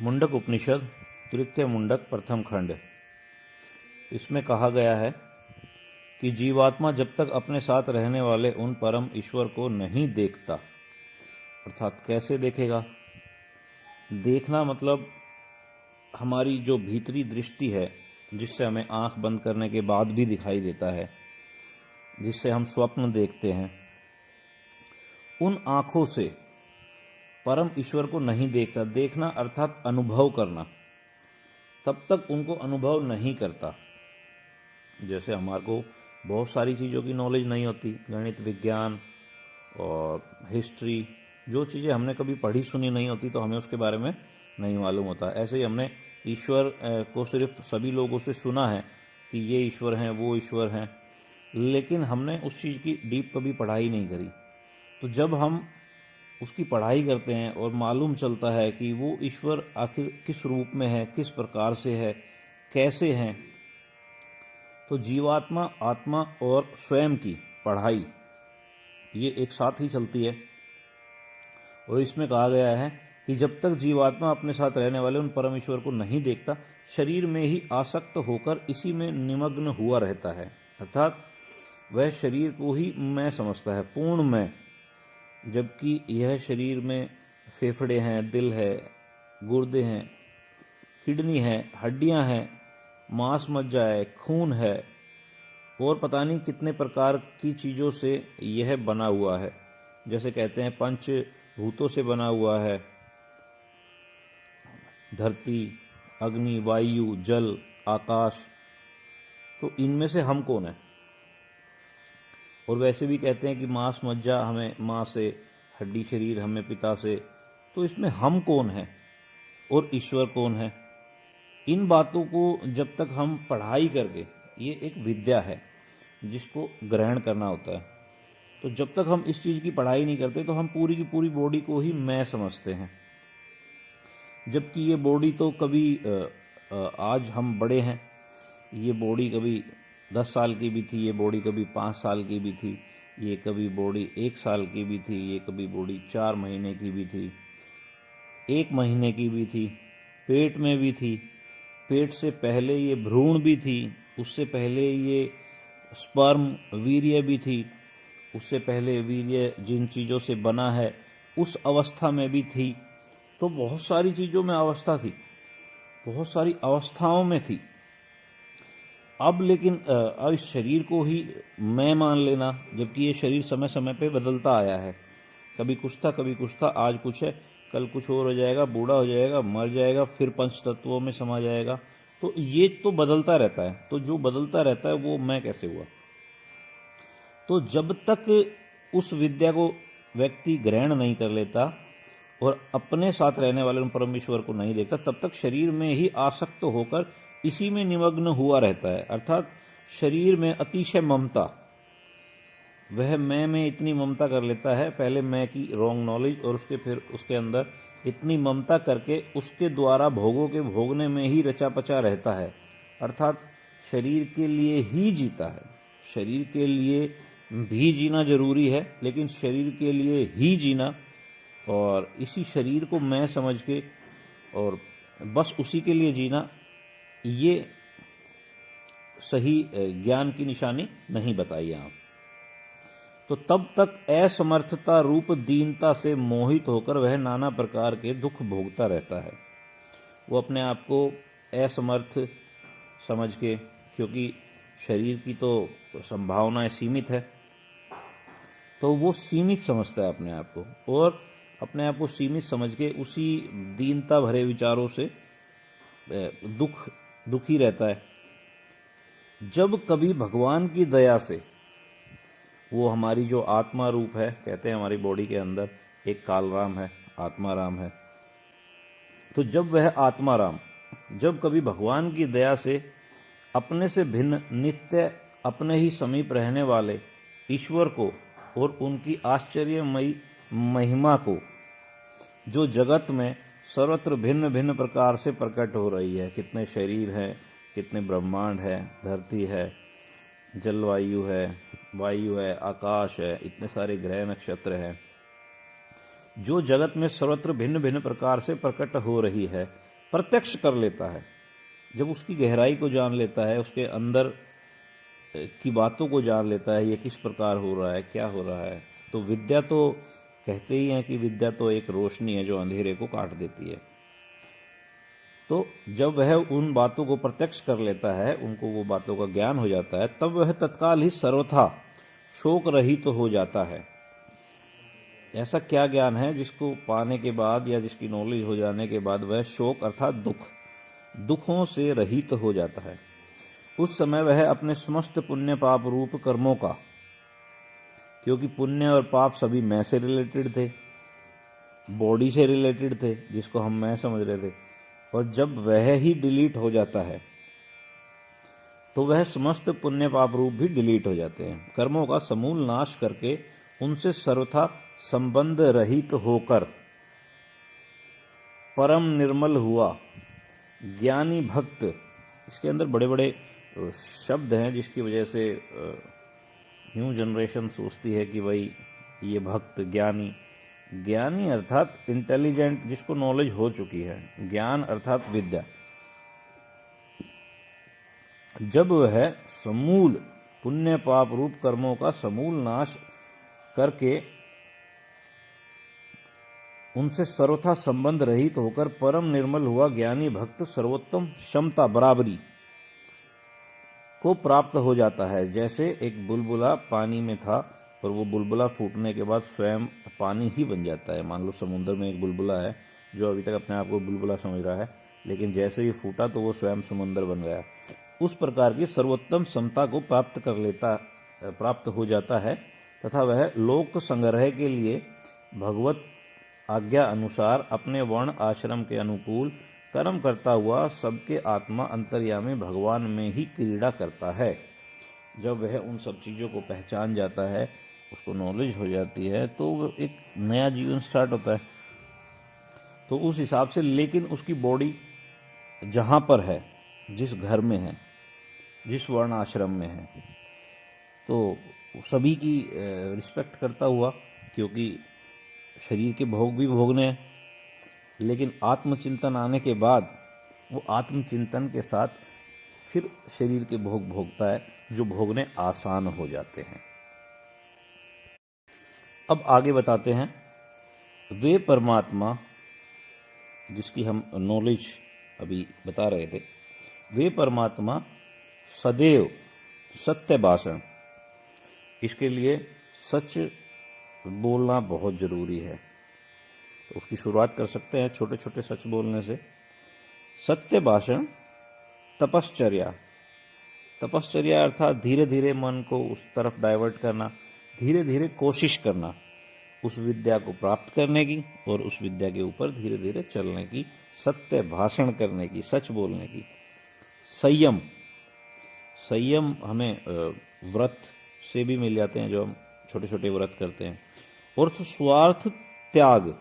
मुंडक उपनिषद तृतीय मुंडक प्रथम खंड। इसमें कहा गया है कि जीवात्मा जब तक अपने साथ रहने वाले उन परम ईश्वर को नहीं देखता, अर्थात कैसे देखेगा। देखना मतलब हमारी जो भीतरी दृष्टि है, जिससे हमें आंख बंद करने के बाद भी दिखाई देता है, जिससे हम स्वप्न देखते हैं, उन आंखों से परम ईश्वर को नहीं देखता। देखना अर्थात अनुभव करना, तब तक उनको अनुभव नहीं करता। जैसे हमारे को बहुत सारी चीज़ों की नॉलेज नहीं होती, गणित, विज्ञान और हिस्ट्री, जो चीज़ें हमने कभी पढ़ी सुनी नहीं होती तो हमें उसके बारे में नहीं मालूम होता। ऐसे ही हमने ईश्वर को सिर्फ सभी लोगों से सुना है कि ये ईश्वर हैं, वो ईश्वर हैं, लेकिन हमने उस चीज़ की डीप कभी पढ़ाई नहीं करी। तो जब हम उसकी पढ़ाई करते हैं और मालूम चलता है कि वो ईश्वर आखिर किस रूप में है, किस प्रकार से है, कैसे हैं, तो जीवात्मा, आत्मा और स्वयं की पढ़ाई ये एक साथ ही चलती है। और इसमें कहा गया है कि जब तक जीवात्मा अपने साथ रहने वाले उन परमेश्वर को नहीं देखता, शरीर में ही आसक्त होकर इसी में निमग्न हुआ रहता है। अर्थात वह शरीर को ही मैं समझता है, पूर्ण मैं, जबकि यह शरीर में फेफड़े हैं, दिल है, गुर्दे हैं, किडनी है, हड्डियां हैं, मांस मज्जा है, खून है और पता नहीं कितने प्रकार की चीज़ों से यह बना हुआ है। जैसे कहते हैं पंच भूतों से बना हुआ है, धरती, अग्नि, वायु, जल, आकाश। तो इनमें से हम कौन है? और वैसे भी कहते हैं कि मांस मज्जा हमें माँ से, हड्डी शरीर हमें पिता से। तो इसमें हम कौन है और ईश्वर कौन है? इन बातों को जब तक हम पढ़ाई करके, ये एक विद्या है जिसको ग्रहण करना होता है, तो जब तक हम इस चीज़ की पढ़ाई नहीं करते तो हम पूरी की पूरी बॉडी को ही मैं समझते हैं। जबकि ये बॉडी तो कभी आज हम बड़े हैं, ये बॉडी कभी 10 साल की भी थी, ये बॉडी कभी 5 साल की भी थी, ये कभी बॉडी 1 साल की भी थी, ये कभी बॉडी 4 महीने की भी थी, 1 महीने की भी थी, पेट में भी थी, पेट से पहले ये भ्रूण भी थी, उससे पहले ये स्पर्म वीर्य भी थी, उससे पहले वीर्य जिन चीज़ों से बना है उस अवस्था में भी थी। तो बहुत सारी चीज़ों में अवस्था थी, बहुत सारी अवस्थाओं में थी। अब लेकिन अब इस शरीर को ही मैं मान लेना, जबकि ये शरीर समय समय पे बदलता आया है। कभी कुछ था, कभी कुछ था, आज कुछ है, कल कुछ और हो जाएगा, बूढ़ा हो जाएगा, मर जाएगा, फिर पंच तत्वों में समा जाएगा। तो ये तो बदलता रहता है। तो जो बदलता रहता है वो मैं कैसे हुआ? तो जब तक उस विद्या को व्यक्ति ग्रहण नहीं कर लेता और अपने साथ रहने वाले उन परमेश्वर को नहीं देखता, तब तक शरीर में ही आसक्त होकर इसी में निमग्न हुआ रहता है। अर्थात शरीर में अतिशय ममता, वह मैं में इतनी ममता कर लेता है, पहले मैं की रॉन्ग नॉलेज, और फिर उसके अंदर इतनी ममता करके उसके द्वारा भोगों के भोगने में ही रचा पचा रहता है। अर्थात शरीर के लिए ही जीता है। शरीर के लिए भी जीना जरूरी है, लेकिन शरीर के लिए ही जीना और इसी शरीर को मैं समझ के और बस उसी के लिए जीना, ये सही ज्ञान की निशानी नहीं बताई आप। तो तब तक असमर्थता रूप दीनता से मोहित होकर वह नाना प्रकार के दुख भोगता रहता है। वो अपने आप को असमर्थ समझ के, क्योंकि शरीर की तो संभावनाएं सीमित है, तो वो सीमित समझता है अपने आप को, और अपने आप को सीमित समझ के उसी दीनता भरे विचारों से दुखी रहता है। जब कभी भगवान की दया से वो हमारी जो आत्मा रूप है, कहते हैं हमारी बॉडी के अंदर एक कालराम है, आत्मा राम है, तो जब वह आत्मा राम जब कभी भगवान की दया से अपने से भिन्न, नित्य अपने ही समीप रहने वाले ईश्वर को और उनकी आश्चर्यमयी महिमा को, जो जगत में सर्वत्र भिन्न भिन्न प्रकार से प्रकट हो रही है, कितने शरीर हैं, कितने ब्रह्मांड है, धरती है, जलवायु है, वायु है, आकाश है, इतने सारे ग्रह नक्षत्र हैं, जो जगत में सर्वत्र भिन्न भिन्न प्रकार से प्रकट हो रही है, प्रत्यक्ष कर लेता है, जब उसकी गहराई को जान लेता है, उसके अंदर की बातों को जान लेता है, ये किस प्रकार हो रहा है, क्या हो रहा है, तो विद्या तो कहते ही हैं कि विद्या तो एक रोशनी है जो अंधेरे को काट देती है। तो जब वह उन बातों को प्रत्यक्ष कर लेता है, उनको वो बातों का ज्ञान हो जाता है, तब वह तत्काल ही सर्वथा शोक रहित तो हो जाता है। ऐसा क्या ज्ञान है जिसको पाने के बाद या जिसकी नॉलेज हो जाने के बाद वह शोक अर्थात दुखों से रहित हो जाता है। उस समय वह अपने समस्त पुण्य पाप रूप कर्मों का, क्योंकि पुण्य और पाप सभी मैं से रिलेटेड थे, बॉडी से रिलेटेड थे, जिसको हम मैं समझ रहे थे, और जब वह ही डिलीट हो जाता है तो वह समस्त पुण्य पाप रूप भी डिलीट हो जाते हैं। कर्मों का समूल नाश करके उनसे सर्वथा संबंध रहित होकर परम निर्मल हुआ ज्ञानी भक्त, इसके अंदर बड़े बड़े शब्द हैं जिसकी वजह से न्यू जनरेशन सोचती है कि भाई ये भक्त ज्ञानी अर्थात इंटेलिजेंट, जिसको नॉलेज हो चुकी है, ज्ञान अर्थात विद्या। जब वह समूल पुण्य पाप रूप कर्मों का समूल नाश करके उनसे सर्वथा संबंध रहित होकर परम निर्मल हुआ ज्ञानी भक्त सर्वोत्तम क्षमता बराबरी को प्राप्त हो जाता है। जैसे एक बुलबुला पानी में था और वो बुलबुला फूटने के बाद स्वयं पानी ही बन जाता है। मान लो समुद्र में एक बुलबुला है जो अभी तक अपने आप को बुलबुला समझ रहा है, लेकिन जैसे ही फूटा तो वो स्वयं समुद्र बन गया। उस प्रकार की सर्वोत्तम समता को प्राप्त हो जाता है तथा वह लोक संग्रह के लिए भगवत आज्ञा अनुसार अपने वर्ण आश्रम के अनुकूल कर्म करता हुआ सबके आत्मा अंतर्यामी भगवान में ही क्रीड़ा करता है। जब वह उन सब चीज़ों को पहचान जाता है, उसको नॉलेज हो जाती है, तो एक नया जीवन स्टार्ट होता है। तो उस हिसाब से, लेकिन उसकी बॉडी जहाँ पर है, जिस घर में है, जिस वर्ण आश्रम में है, तो सभी की रिस्पेक्ट करता हुआ, क्योंकि शरीर के भोग भी भोगने हैं, लेकिन आत्मचिंतन आने के बाद वो आत्मचिंतन के साथ फिर शरीर के भोग भोगता है, जो भोगने आसान हो जाते हैं। अब आगे बताते हैं, वे परमात्मा जिसकी हम नॉलेज अभी बता रहे थे, वे परमात्मा सदैव सत्य भाषण, इसके लिए सच बोलना बहुत जरूरी है। तो उसकी शुरुआत कर सकते हैं छोटे छोटे सच बोलने से। सत्य भाषण, तपश्चर्या अर्थात धीरे धीरे मन को उस तरफ डाइवर्ट करना, धीरे धीरे कोशिश करना उस विद्या को प्राप्त करने की और उस विद्या के ऊपर धीरे धीरे चलने की, सत्य भाषण करने की, सच बोलने की। संयम हमें व्रत से भी मिल जाते हैं, जो हम छोटे छोटे व्रत करते हैं। और तो स्वार्थ त्याग,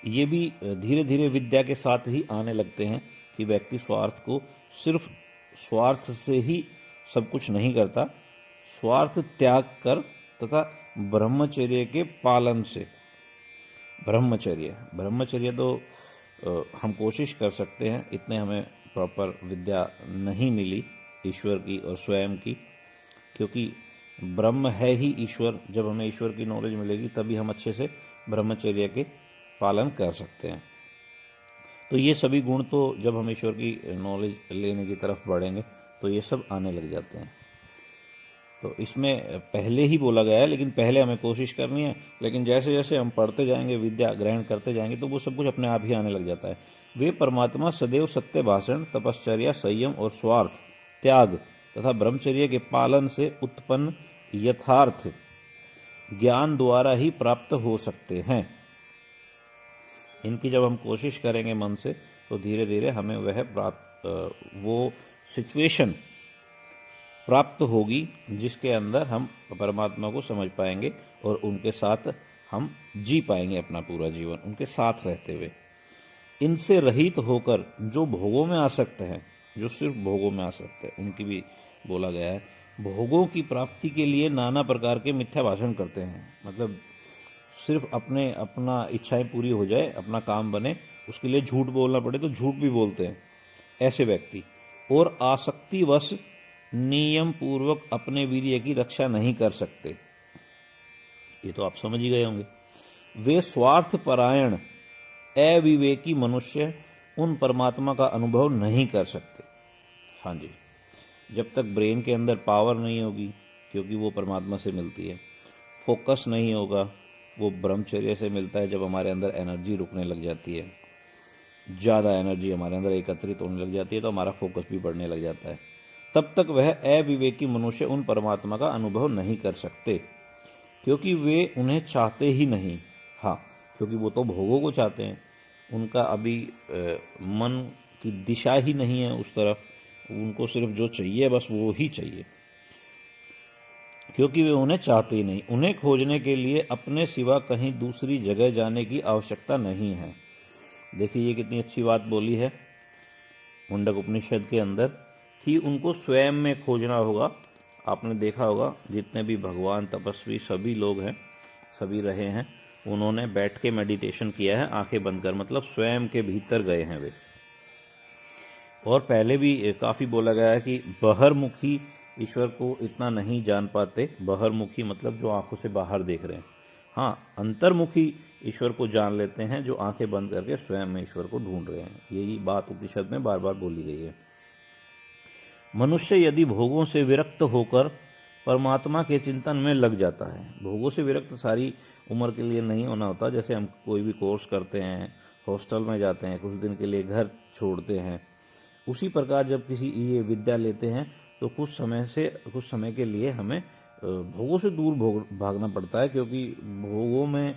ये भी धीरे धीरे विद्या के साथ ही आने लगते हैं कि व्यक्ति सिर्फ स्वार्थ से ही सब कुछ नहीं करता, स्वार्थ त्याग कर तथा ब्रह्मचर्य के पालन से। ब्रह्मचर्य तो हम कोशिश कर सकते हैं, इतने हमें प्रॉपर विद्या नहीं मिली ईश्वर की और स्वयं की, क्योंकि ब्रह्म है ही ईश्वर। जब हमें ईश्वर की नॉलेज मिलेगी तभी हम अच्छे से ब्रह्मचर्य के पालन कर सकते हैं। तो ये सभी गुण तो जब हम ईश्वर की नॉलेज लेने की तरफ बढ़ेंगे तो ये सब आने लग जाते हैं। तो इसमें पहले ही बोला गया है, लेकिन पहले हमें कोशिश करनी है, लेकिन जैसे जैसे हम पढ़ते जाएंगे, विद्या ग्रहण करते जाएंगे, तो वो सब कुछ अपने आप ही आने लग जाता है। वे परमात्मा सदैव सत्य भाषण, तपश्चर्या, संयम और स्वार्थ त्याग तथा ब्रह्मचर्य के पालन से उत्पन्न यथार्थ ज्ञान द्वारा ही प्राप्त हो सकते हैं। इनकी जब हम कोशिश करेंगे मन से, तो धीरे धीरे हमें वो सिचुएशन प्राप्त होगी जिसके अंदर हम परमात्मा को समझ पाएंगे और उनके साथ हम जी पाएंगे अपना पूरा जीवन, उनके साथ रहते हुए। इनसे रहित होकर जो भोगों में आसक्त हैं, जो सिर्फ भोगों में आसक्त है, उनकी भी बोला गया है। भोगों की प्राप्ति के लिए नाना प्रकार के मिथ्या भाषण करते हैं, मतलब सिर्फ अपना इच्छाएं पूरी हो जाए, अपना काम बने, उसके लिए झूठ बोलना पड़े तो झूठ भी बोलते हैं ऐसे व्यक्ति। और आसक्तिवश नियम पूर्वक अपने वीर्य की रक्षा नहीं कर सकते, ये तो आप समझ ही गए होंगे। वे स्वार्थ परायण अविवेकी मनुष्य उन परमात्मा का अनुभव नहीं कर सकते। हाँ जी, जब तक ब्रेन के अंदर पावर नहीं होगी, क्योंकि वो परमात्मा से मिलती है, फोकस नहीं होगा, वो ब्रह्मचर्य से मिलता है। जब हमारे अंदर एनर्जी रुकने लग जाती है, ज़्यादा एनर्जी हमारे अंदर एकत्रित होने लग जाती है, तो हमारा फोकस भी बढ़ने लग जाता है। तब तक वह अविवेकी मनुष्य उन परमात्मा का अनुभव नहीं कर सकते, क्योंकि वे उन्हें चाहते ही नहीं। हाँ, क्योंकि वो तो भोगों को चाहते हैं, उनका अभी मन की दिशा ही नहीं है उस तरफ, उनको सिर्फ जो चाहिए बस वो ही चाहिए, क्योंकि वे उन्हें चाहते ही नहीं। उन्हें खोजने के लिए अपने सिवा कहीं दूसरी जगह जाने की आवश्यकता नहीं है। देखिए ये कितनी अच्छी बात बोली है मुंडक उपनिषद के अंदर, कि उनको स्वयं में खोजना होगा। आपने देखा होगा जितने भी भगवान तपस्वी सभी लोग हैं, सभी रहे हैं, उन्होंने बैठ के मेडिटेशन किया है आंखें बंद कर, मतलब स्वयं के भीतर गए हैं वे। और पहले भी काफ़ी बोला गया है कि बहिर्मुखी ईश्वर को इतना नहीं जान पाते। बहिर्मुखी मतलब जो आंखों से बाहर देख रहे हैं। हाँ, अंतर्मुखी ईश्वर को जान लेते हैं जो आंखें बंद करके स्वयं में ईश्वर को ढूंढ रहे हैं। यही बात उपनिषद में बार बार बोली गई है। मनुष्य यदि भोगों से विरक्त होकर परमात्मा के चिंतन में लग जाता है, भोगों से विरक्त सारी उम्र के लिए नहीं होना होता। जैसे हम कोई भी कोर्स करते हैं, हॉस्टल में जाते हैं, कुछ दिन के लिए घर छोड़ते हैं, उसी प्रकार जब किसी ये विद्या लेते हैं तो कुछ समय के लिए हमें भोगों से दूर भागना पड़ता है, क्योंकि भोगों में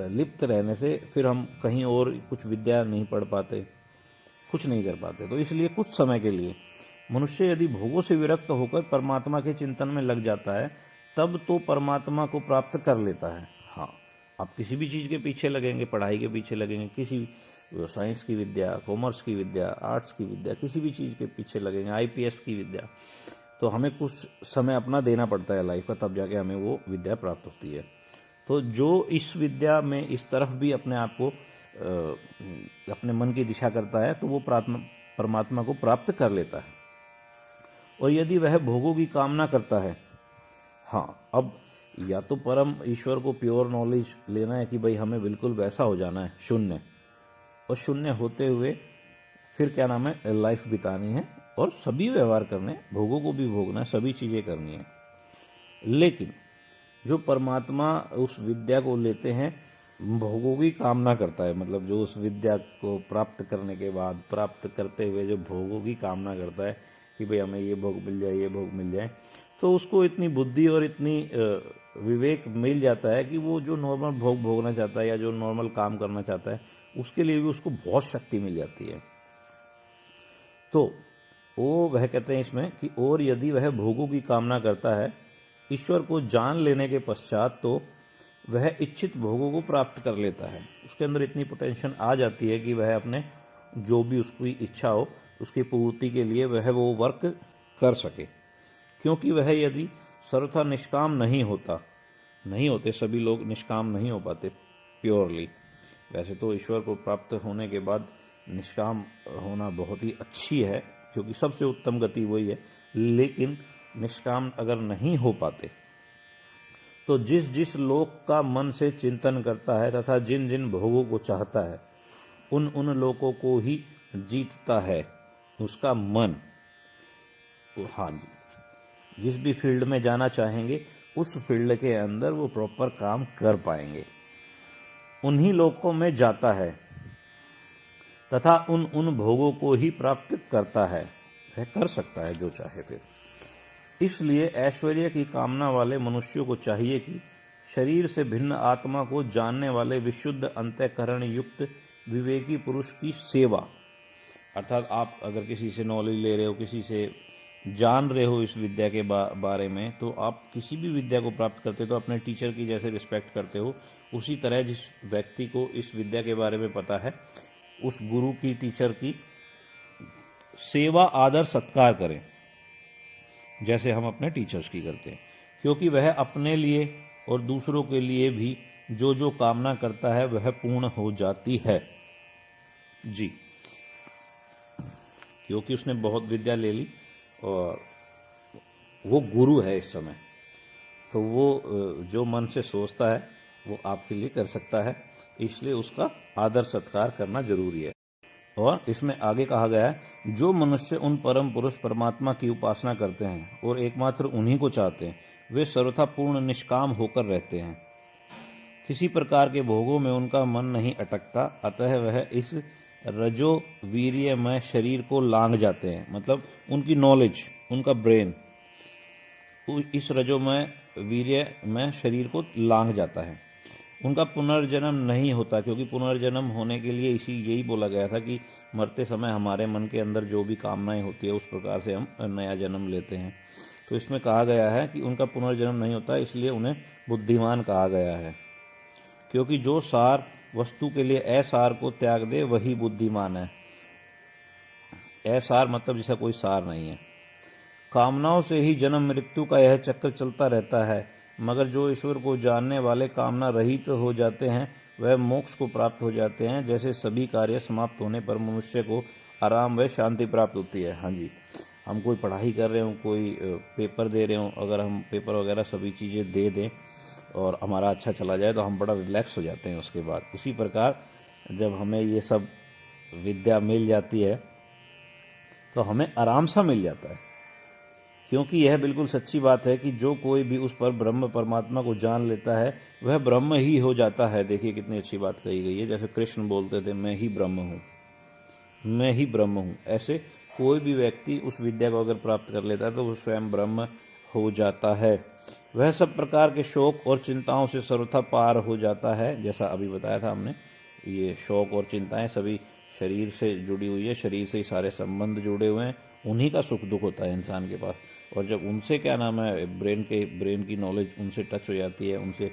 लिप्त रहने से फिर हम कहीं और कुछ विद्या नहीं पढ़ पाते, कुछ नहीं कर पाते। तो इसलिए कुछ समय के लिए मनुष्य यदि भोगों से विरक्त होकर परमात्मा के चिंतन में लग जाता है, तब तो परमात्मा को प्राप्त कर लेता है। हाँ, आप किसी भी चीज़ के पीछे लगेंगे, पढ़ाई के पीछे लगेंगे, किसी साइंस की विद्या, कॉमर्स की विद्या, आर्ट्स की विद्या, किसी भी चीज़ के पीछे लगेंगे, आईपीएस की विद्या, तो हमें कुछ समय अपना देना पड़ता है लाइफ का, तब जाके हमें वो विद्या प्राप्त होती है। तो जो इस विद्या में इस तरफ भी अपने आप को अपने मन की दिशा करता है, तो वो परमात्मा को प्राप्त कर लेता है। और यदि वह भोगों की कामना करता है, हाँ, अब या तो परम ईश्वर को प्योर नॉलेज लेना है कि भाई हमें बिल्कुल वैसा हो जाना है, शून्य, और शून्य होते हुए फिर क्या नाम है, लाइफ बितानी है और सभी व्यवहार करने, भोगों को भी भोगना है, सभी चीज़ें करनी है। लेकिन जो परमात्मा उस विद्या को लेते हैं, भोगों की कामना करता है, मतलब जो उस विद्या को प्राप्त करने के बाद, प्राप्त करते हुए जो भोगों की कामना करता है कि भाई हमें ये भोग मिल जाए, ये भोग मिल जाए, तो उसको इतनी बुद्धि और इतनी विवेक मिल जाता है कि वो जो नॉर्मल भोग भोगना चाहता है या जो नॉर्मल काम करना चाहता है, उसके लिए भी उसको बहुत शक्ति मिल जाती है। तो वो वह कहते हैं इसमें कि और यदि वह भोगों की कामना करता है, ईश्वर को जान लेने के पश्चात तो वह इच्छित भोगों को प्राप्त कर लेता है। उसके अंदर इतनी पोटेंशियल आ जाती है कि वह अपने जो भी उसकी इच्छा हो उसकी पूर्ति के लिए वह वो वर्क कर सके, क्योंकि वह यदि सर्वथा निष्काम नहीं होते, सभी लोग निष्काम नहीं हो पाते प्योरली। वैसे तो ईश्वर को प्राप्त होने के बाद निष्काम होना बहुत ही अच्छी है, क्योंकि सबसे उत्तम गति वही है। लेकिन निष्काम अगर नहीं हो पाते तो जिस जिस लोक का मन से चिंतन करता है तथा जिन जिन भोगों को चाहता है, उन उन लोकों को ही जीतता है उसका मन। तो हाँ जी, जिस भी फील्ड में जाना चाहेंगे उस फील्ड के अंदर वो प्रॉपर काम कर पाएंगे, उन्हीं लोकों में जाता है तथा उन उन भोगों को ही प्राप्त करता है। वह कर सकता है जो चाहे फिर। इसलिए ऐश्वर्य की कामना वाले मनुष्यों को चाहिए कि शरीर से भिन्न आत्मा को जानने वाले विशुद्ध अंतःकरण युक्त विवेकी पुरुष की सेवा, अर्थात आप अगर किसी से नॉलेज ले रहे हो, किसी से जान रहे हो इस विद्या के बारे में, तो आप किसी भी विद्या को प्राप्त करते हो तो अपने टीचर की जैसे रिस्पेक्ट करते हो, उसी तरह जिस व्यक्ति को इस विद्या के बारे में पता है उस गुरु की, टीचर की सेवा, आदर, सत्कार करें, जैसे हम अपने टीचर्स की करते हैं, क्योंकि वह अपने लिए और दूसरों के लिए भी जो जो कामना करता है वह पूर्ण हो जाती है। जी, क्योंकि उसने बहुत विद्या ले ली और वो गुरु है इस समय, तो वो जो मन से सोचता है वो आपके लिए कर सकता है, इसलिए उसका आदर सत्कार करना जरूरी है। और इसमें आगे कहा गया है, जो मनुष्य उन परम पुरुष परमात्मा की उपासना करते हैं और एकमात्र उन्हीं को चाहते हैं, वे सर्वथा पूर्ण निष्काम होकर रहते हैं। किसी प्रकार के भोगों में उनका मन नहीं अटकता, अतः वह इस रजो वीर्यमय शरीर को लांघ जाते हैं। मतलब उनकी नॉलेज, उनका ब्रेन इस रजोमय वीर्यमय शरीर को लांघ जाता है। उनका पुनर्जन्म नहीं होता, क्योंकि पुनर्जन्म होने के लिए यही बोला गया था कि मरते समय हमारे मन के अंदर जो भी कामनाएं होती है उस प्रकार से हम नया जन्म लेते हैं। तो इसमें कहा गया है कि उनका पुनर्जन्म नहीं होता, इसलिए उन्हें बुद्धिमान कहा गया है। क्योंकि जो सार वस्तु के लिए असार को त्याग दे वही बुद्धिमान है। असार मतलब जैसा कोई सार नहीं है। कामनाओं से ही जन्म मृत्यु का यह चक्र चलता रहता है, मगर जो ईश्वर को जानने वाले कामना रहित हो जाते हैं वह मोक्ष को प्राप्त हो जाते हैं। जैसे सभी कार्य समाप्त होने पर मनुष्य को आराम व शांति प्राप्त होती है। हाँ जी, हम कोई पढ़ाई कर रहे हों, कोई पेपर दे रहे हों, अगर हम पेपर वगैरह सभी चीज़ें दे दें और हमारा अच्छा चला जाए तो हम बड़ा रिलैक्स हो जाते हैं उसके बाद। उसी प्रकार जब हमें ये सब विद्या मिल जाती है तो हमें आराम सा मिल जाता है, क्योंकि यह बिल्कुल सच्ची बात है कि जो कोई भी उस पर ब्रह्म परमात्मा को जान लेता है वह ब्रह्म ही हो जाता है। देखिए कितनी अच्छी बात कही गई है। जैसे कृष्ण बोलते थे, मैं ही ब्रह्म हूँ, मैं ही ब्रह्म हूँ। ऐसे कोई भी व्यक्ति उस विद्या को अगर प्राप्त कर लेता है तो वो स्वयं ब्रह्म हो जाता है। वह सब प्रकार के शोक और चिंताओं से सर्वथा पार हो जाता है। जैसा अभी बताया था हमने, ये शोक और चिंताएं सभी शरीर से जुड़ी हुई है, शरीर से ही सारे संबंध जुड़े हुए हैं, उन्हीं का सुख दुख होता है इंसान के पास। और जब उनसे क्या नाम है ब्रेन की नॉलेज उनसे टच हो जाती है, उनसे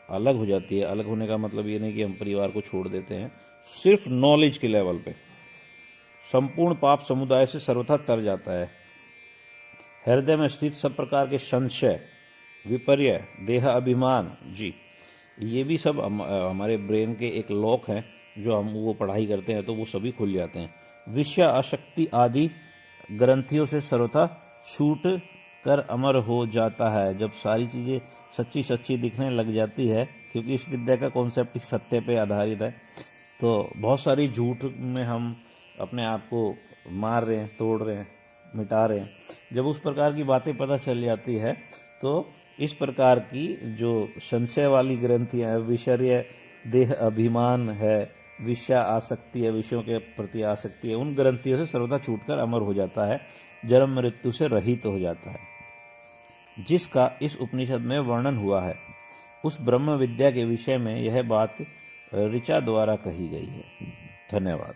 अलग हो जाती है। अलग होने का मतलब ये नहीं कि हम परिवार को छोड़ देते हैं, सिर्फ नॉलेज के लेवल पे संपूर्ण पाप समुदाय से सर्वथा तर जाता है। हृदय में स्थित सब प्रकार के संशय, विपर्य, देह अभिमान, जी ये भी सब हमारे ब्रेन के एक लॉक हैं, जो हम वो पढ़ाई करते हैं तो वो सभी खुल जाते हैं। विषय आसक्ति आदि ग्रंथियों से सर्वथा छूट कर अमर हो जाता है। जब सारी चीज़ें सच्ची सच्ची दिखने लग जाती है, क्योंकि इस विद्या का कॉन्सेप्ट सत्य पे आधारित है, तो बहुत सारी झूठ में हम अपने आप को मार रहे हैं, तोड़ रहे हैं, मिटा रहे हैं। जब उस प्रकार की बातें पता चल जाती है तो इस प्रकार की जो संशय वाली ग्रंथियाँ है, विषय देह अभिमान है, विषय आसक्ति है, विषयों के प्रति आसक्ति है, उन ग्रंथियों से सर्वदा छूटकर अमर हो जाता है, जन्म मृत्यु से रहित हो जाता है, जिसका इस उपनिषद में वर्णन हुआ है। उस ब्रह्म विद्या के विषय में यह बात ऋचा द्वारा कही गई है। धन्यवाद।